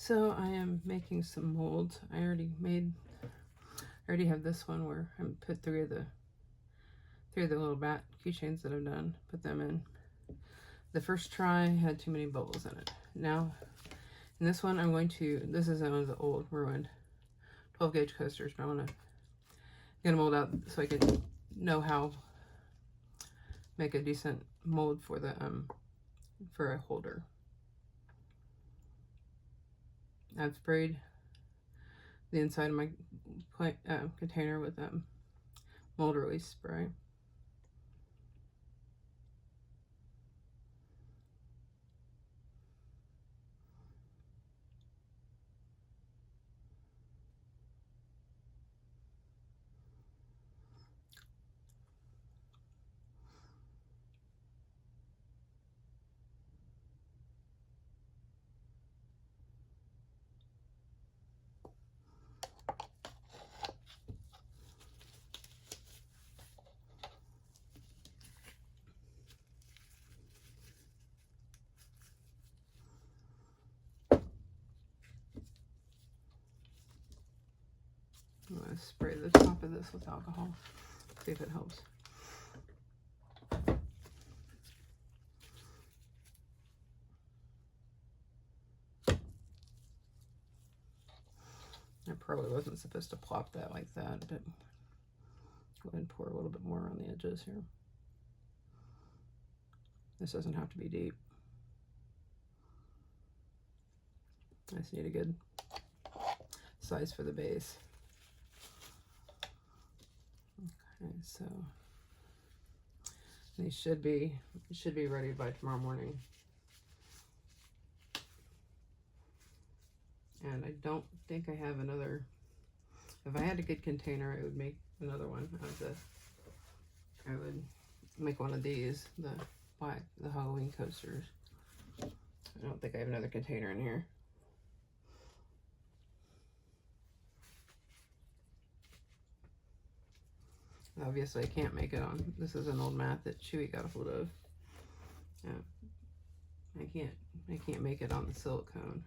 So I am making some molds. I already have this one where I put three of the little bat keychains that I've done, put them in. The first try had too many bubbles in it. Now, in this one, this is one of the old ruined 12 gauge coasters, but I want to get a mold out so I can know how make a decent mold for the for a holder. I've sprayed the inside of my container with mold release spray. I'm going to spray the top of this with alcohol, see if it helps. I probably wasn't supposed to plop that like that, but go ahead and pour a little bit more on the edges here. This doesn't have to be deep. I just need a good size for the base. Okay, so these should be ready by tomorrow morning. And I don't think I have another. If I had a good container, I would make another one of this. I would make one of these, the Halloween coasters. I don't think I have another container in here. Obviously, I can't make it on. This is an old mat that Chewy got a hold of. I can't make it on the silicone.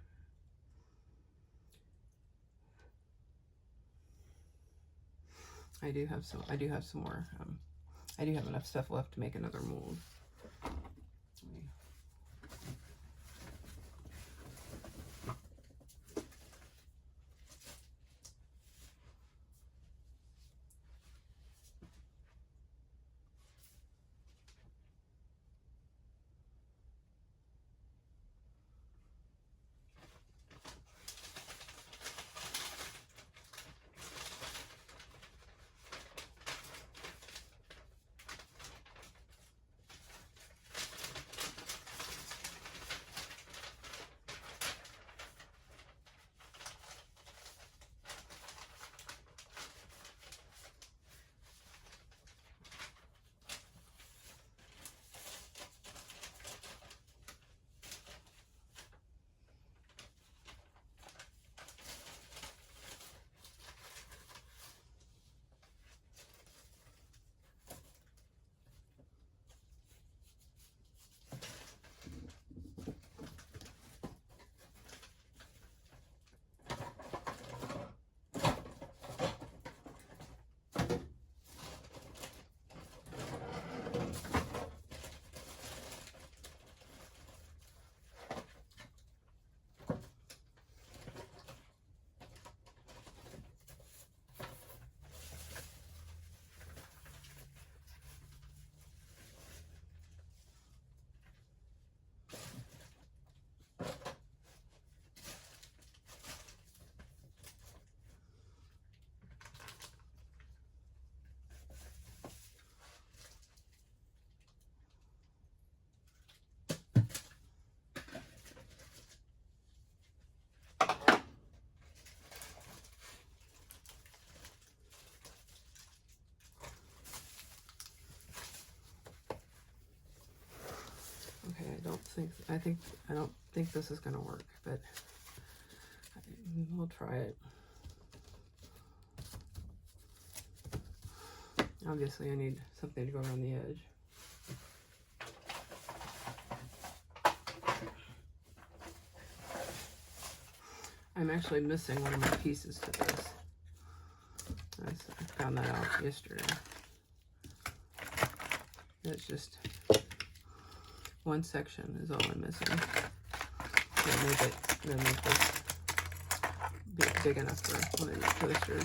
I do have some more. I do have enough stuff left to make another mold. I don't think this is gonna work, but we'll try it. Obviously, I need something to go around the edge. I'm actually missing one of my pieces to this. I found that out yesterday. It's just one section is all I'm missing. That make this big enough for one of these coasters.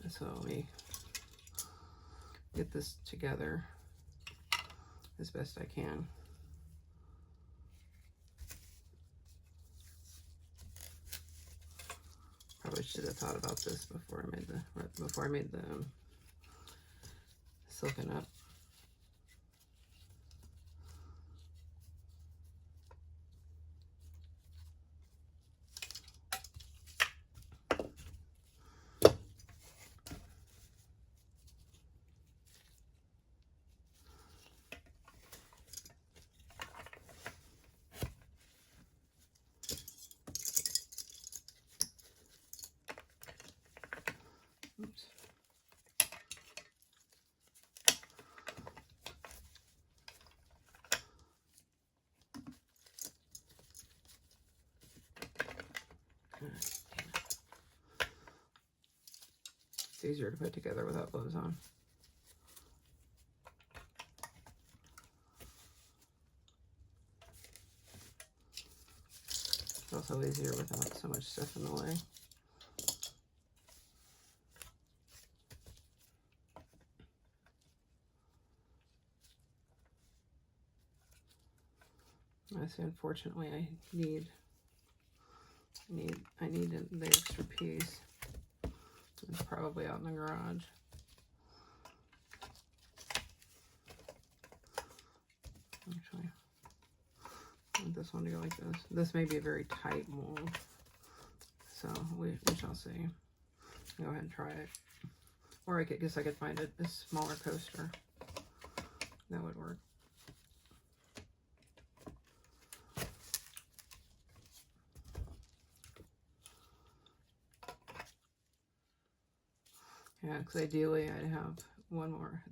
So let me get this together as best I can. Probably should have thought about this before I made the silken up. Oops. It's easier to put together without gloves on. It's also easier without so much stuff in the way. I say, unfortunately, I need the extra piece. It's probably out in the garage. Actually, I want this one to go like this. This may be a very tight mold, so we shall see. Go ahead and try it. Or I guess I could find a smaller coaster. That would work. Yeah, because ideally I'd have one more.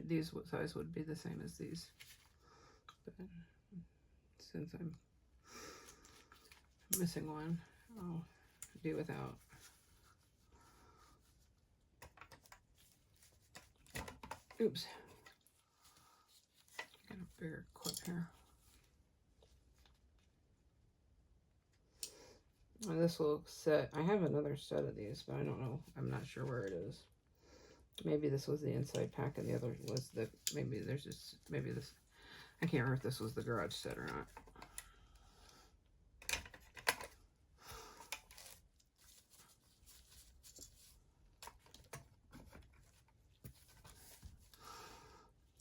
These size would be the same as these. But since I'm missing one, I'll do without. Oops. Got a bigger clip here. Well, this will set. I have another set of these, but I don't know. I'm not sure where it is. Maybe this was the inside pack and the other was the, maybe there's just, maybe this, I can't remember if this was the garage set or not.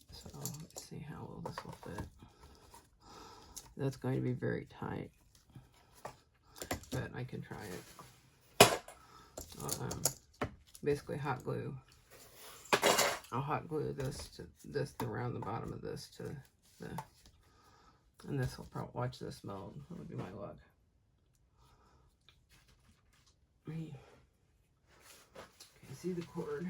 So let's see how well this will fit. That's going to be very tight, but I can try it. Basically hot glue. I'll hot glue this to this around the bottom of this to the, and this will probably, watch this melt. That would be my luck. Okay, see the cord.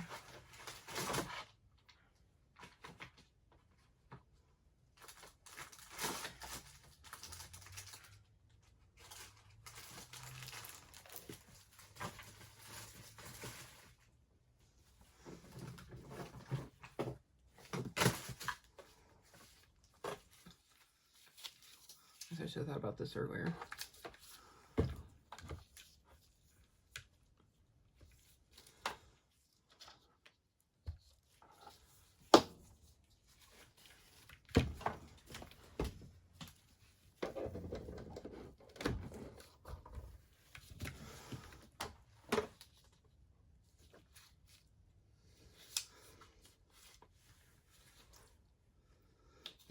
I should have thought about this earlier.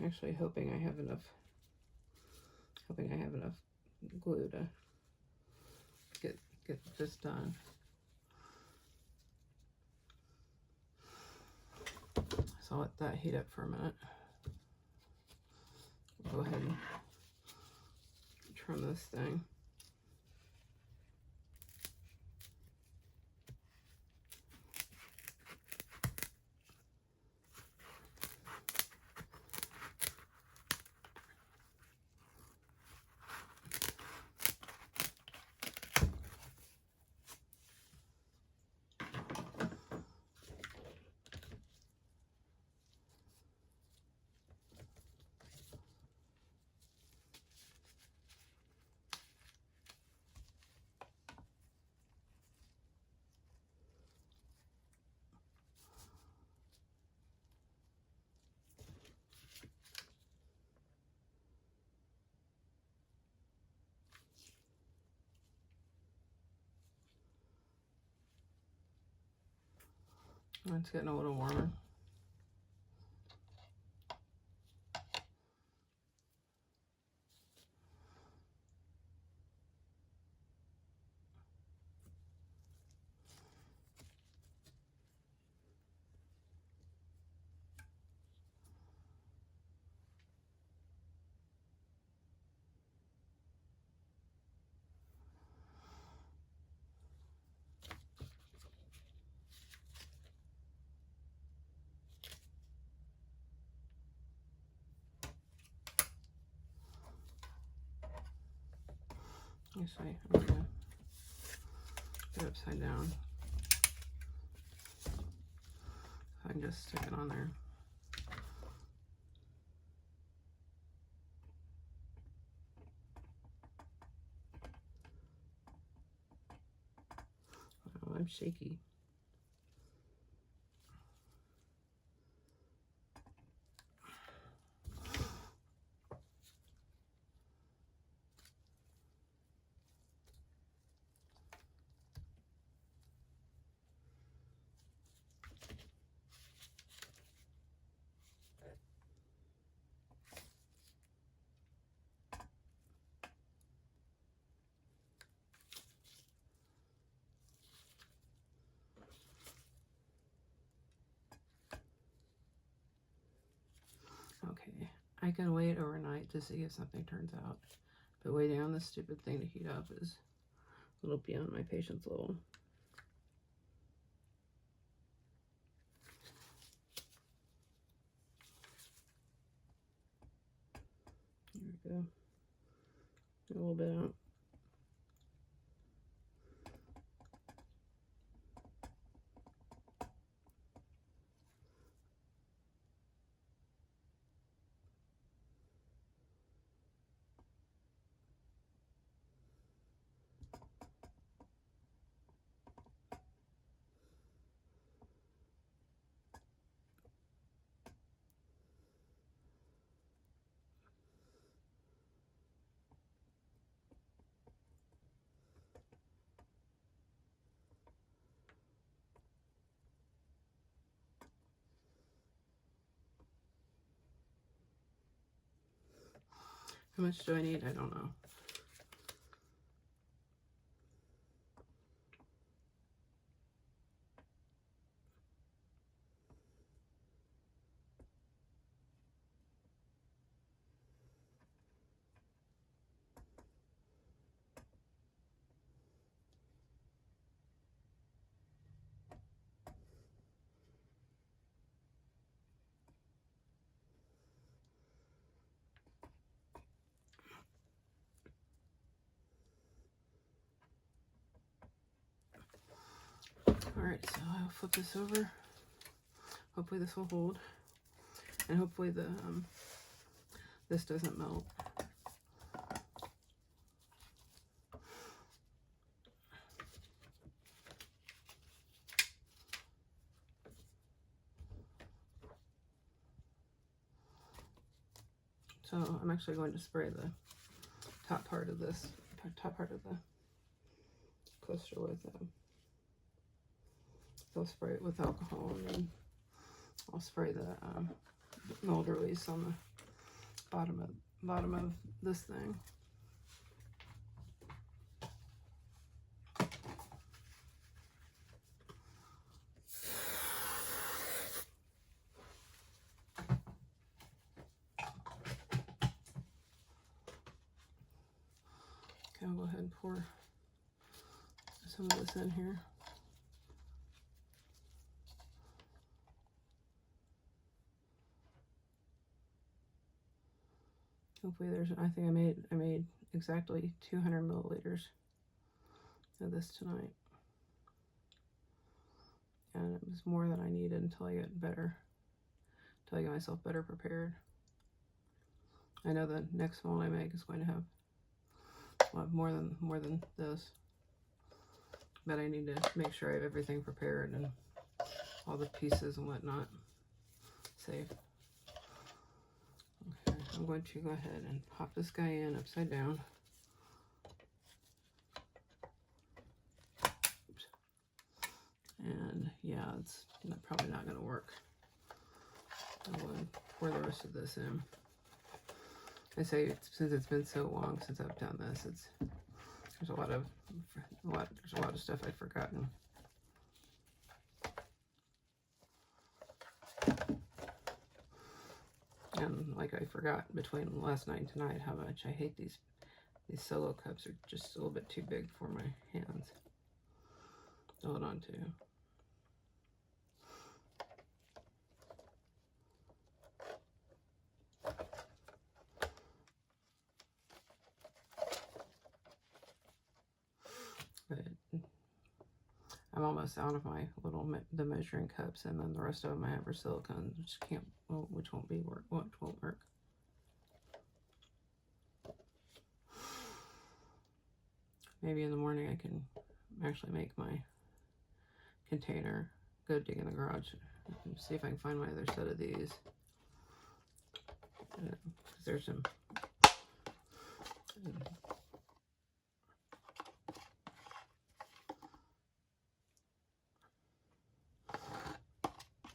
Actually hoping I have enough glue to get this done. So I'll let that heat up for a minute. Go ahead and trim this thing. It's getting a little warmer. Actually, I'm gonna get it upside down. I can just stick it on there. Oh, I'm shaky. Okay, I can wait overnight to see if something turns out, but waiting on this stupid thing to heat up is a little beyond my patience level. There we go. A little bit out. How much do I need? I don't know. Alright, so I'll flip this over. Hopefully this will hold. And hopefully the this doesn't melt. So I'm actually going to spray the top part of the coaster with I'll spray it with alcohol, and then I'll spray the mold release on the bottom of this thing. Okay, I'll go ahead and pour some of this in here. Hopefully there's, I think I made exactly 200 milliliters of this tonight. And it was more than I needed until I get better, until I get myself better prepared. I know the next mold I make is going to have more than this. But I need to make sure I have everything prepared and all the pieces and whatnot safe. Okay, I'm going to go ahead and pop this guy in upside down. Oops. And yeah, that's probably not going to work. I'm going to pour the rest of this in. I say since it's been so long since I've done this, there's a lot of stuff I've forgotten. And like I forgot between last night and tonight how much I hate these solo cups. Are just a little bit too big for my hands to hold on to. But I'm almost out of my the measuring cups, and then the rest of them I have are silicone, which won't work. Maybe in the morning I can actually make my container. Go dig in the garage and see if I can find my other set of these. Because there's some.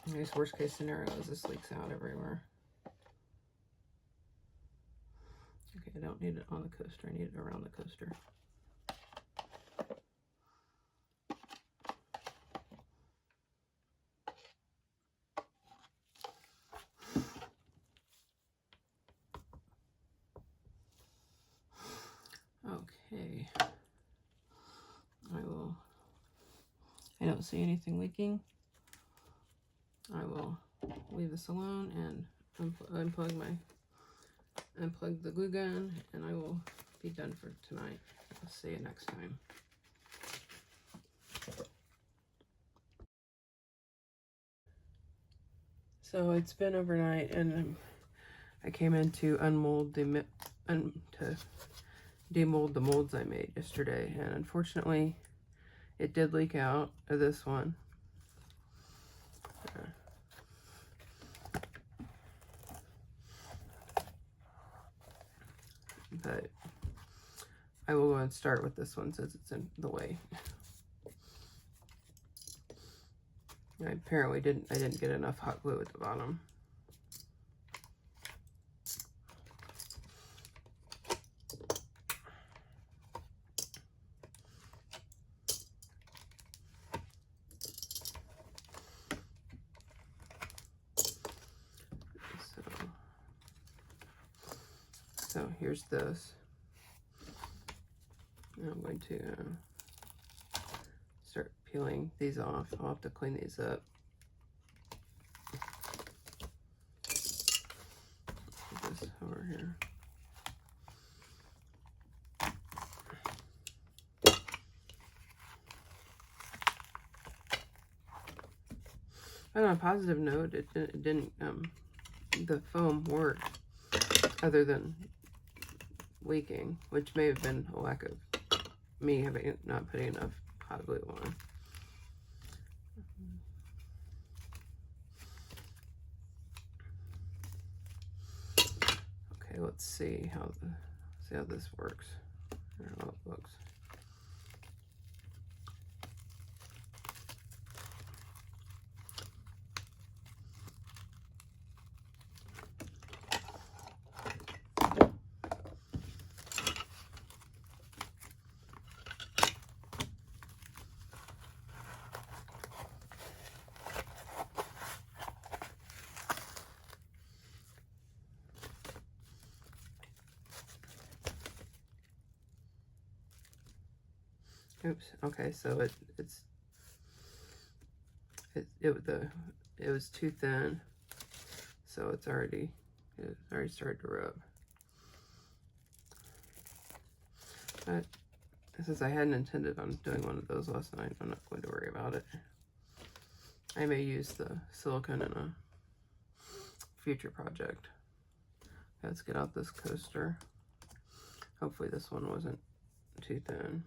I guess worst case scenario is this leaks out everywhere. Okay, I don't need it on the coaster. I need it around the coaster. Okay. I don't see anything leaking. I will leave this alone and unplug the glue gun, and I will be done for tonight. I'll see you next time. So it's been overnight, and I came in to demold the molds I made yesterday, and unfortunately it did leak out of this one. But I will go and start with this one since it's in the way. I apparently didn't get enough hot glue at the bottom. So here's this. And I'm going to start peeling these off. I'll have to clean these up. Put this over here. And on a positive note, it didn't the foam worked, other than leaking, which may have been a lack of me not putting enough hot glue on. Okay, let's see how this works, or how it looks. Oops. Okay, so it was too thin, so it already started to rub. But since I hadn't intended on doing one of those last night, I'm not going to worry about it. I may use the silicone in a future project. Let's get out this coaster. Hopefully this one wasn't too thin.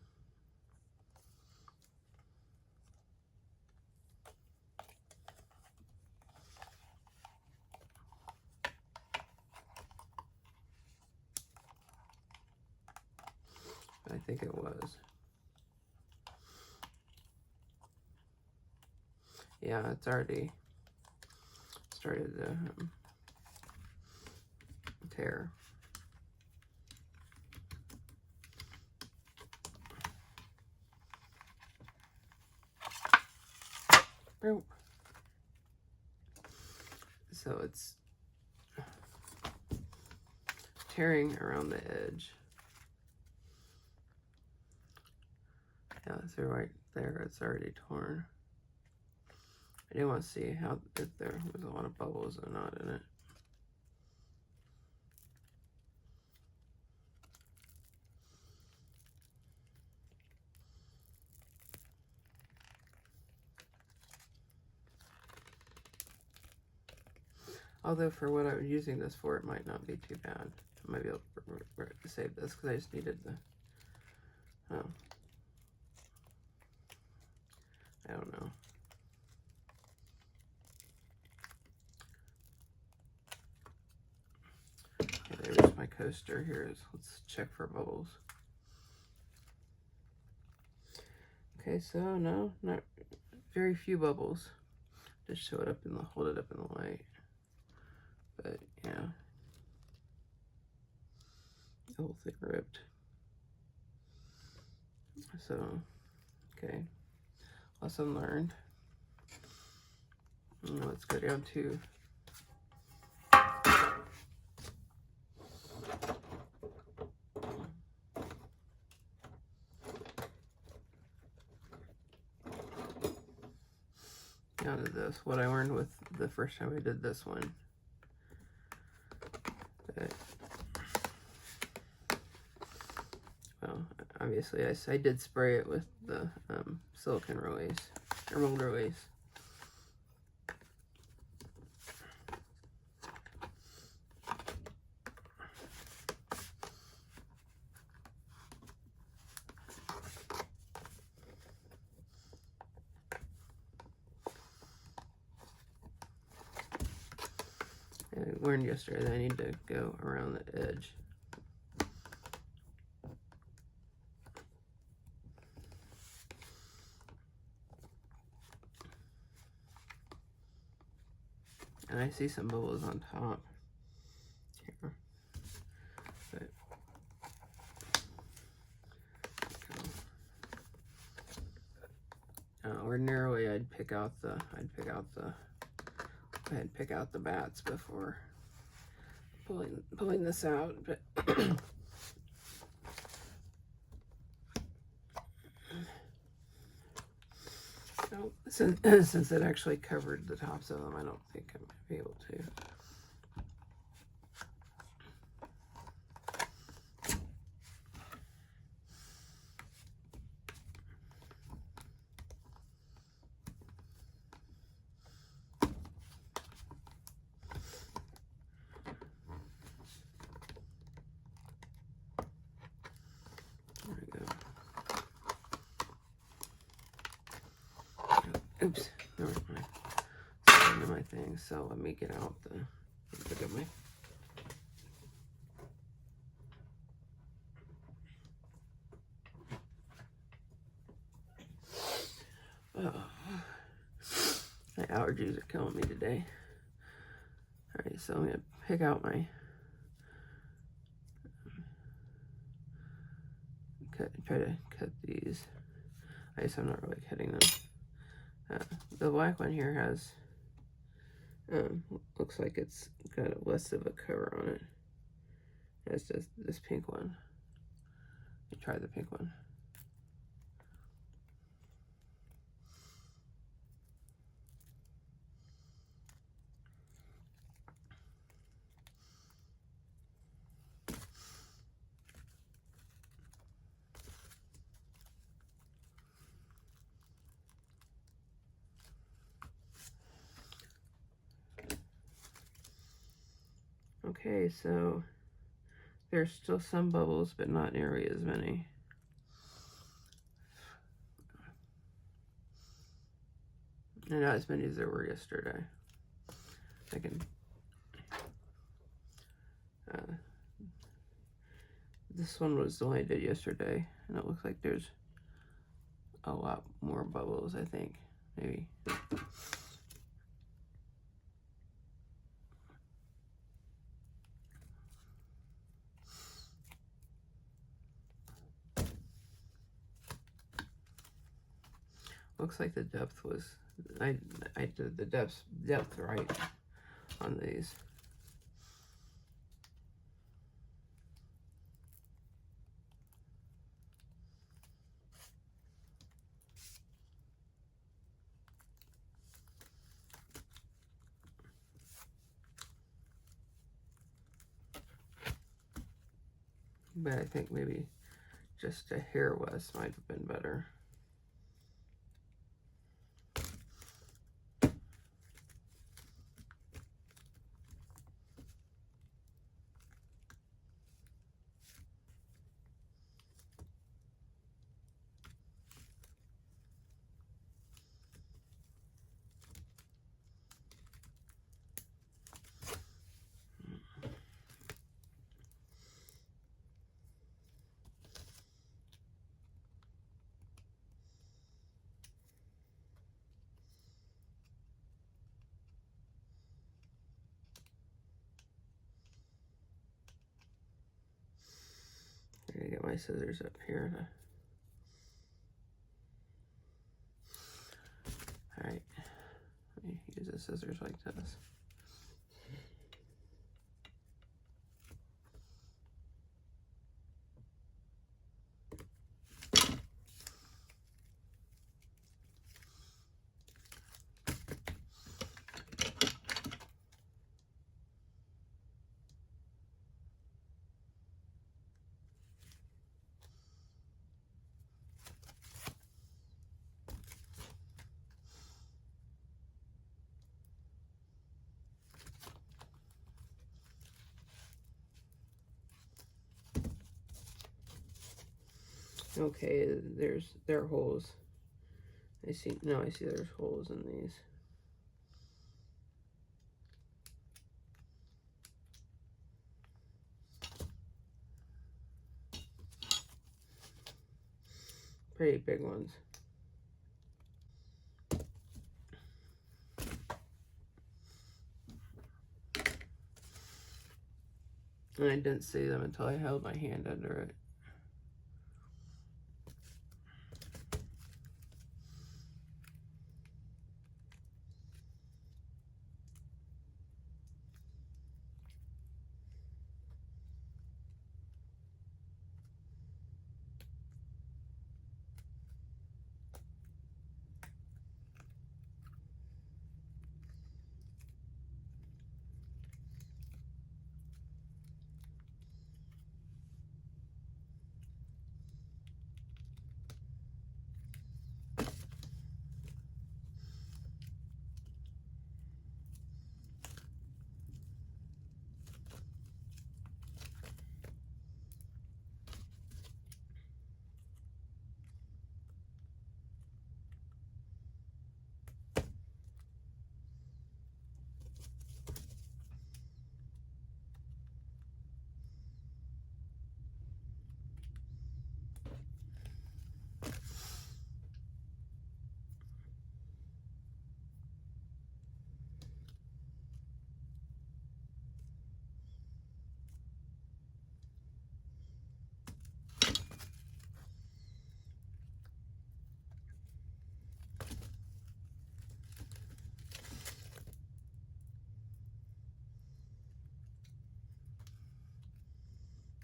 I think it was. yeah, it's already started to tear. Oh. So it's tearing around the edge. Yeah, so right there, it's already torn. I do want to see how if there was a lot of bubbles or not in it. Although for what I was using this for, it might not be too bad. I might be able to save this because I just needed the, I don't know. Okay, there's my coaster. Let's check for bubbles. Okay, so no, not very few bubbles. Just show it up in the, hold it up in the light. But yeah, the whole thing ripped. So, okay, lesson learned. Now let's go down to this. What I learned with the first time I did this one. But, well, obviously I did spray it with the silicone relays, or mold relays. I learned yesterday that I need to go around the edge. And I see some bubbles on top here. But ordinarily I'd pick out the bats before pulling this out, but no, since it actually covered the tops of them, I don't think I'm gonna be able to. Oops, there was my thing. So let me get out the look at my. Oh, my allergies are killing me today. All right, so I'm gonna pick out my try to cut these. I guess I'm not really cutting them. The black one here has, looks like it's got less of a cover on it. It's just this pink one. Let me try the pink one. Okay, so there's still some bubbles, but not nearly as many. And not as many as there were yesterday. I can. This one was the one I did yesterday, and it looks like there's a lot more bubbles, I think. Maybe. Looks like the depth was, I did the depth right on these. But I think maybe just a hair less might have been better. I'm gonna get my scissors up here. All right, let me use the scissors like this. Okay, there are holes. I see there's holes in these. Pretty big ones. And I didn't see them until I held my hand under it.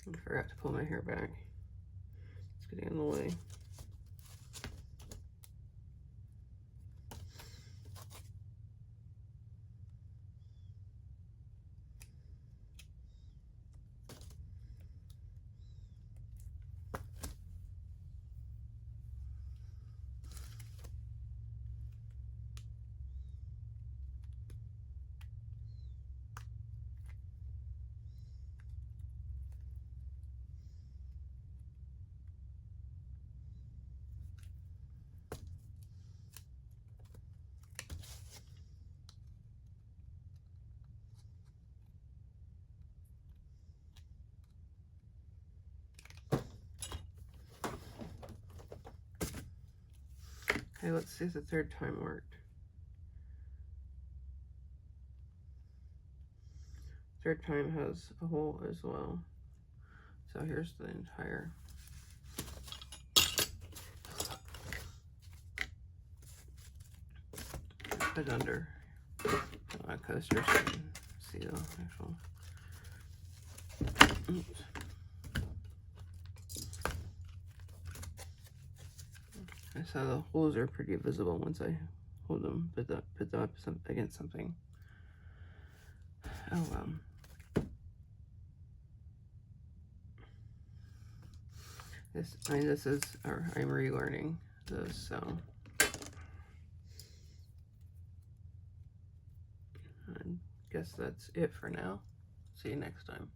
I forgot to pull my hair back. It's getting in the way. Okay, let's see if the third time worked. Third time has a hole as well. So here's the entire. put it under my coaster so you can see the actual. Oops. So the holes are pretty visible once I hold them, put them up against something. Oh, this is, I'm relearning this, so I guess that's it for now. See you next time.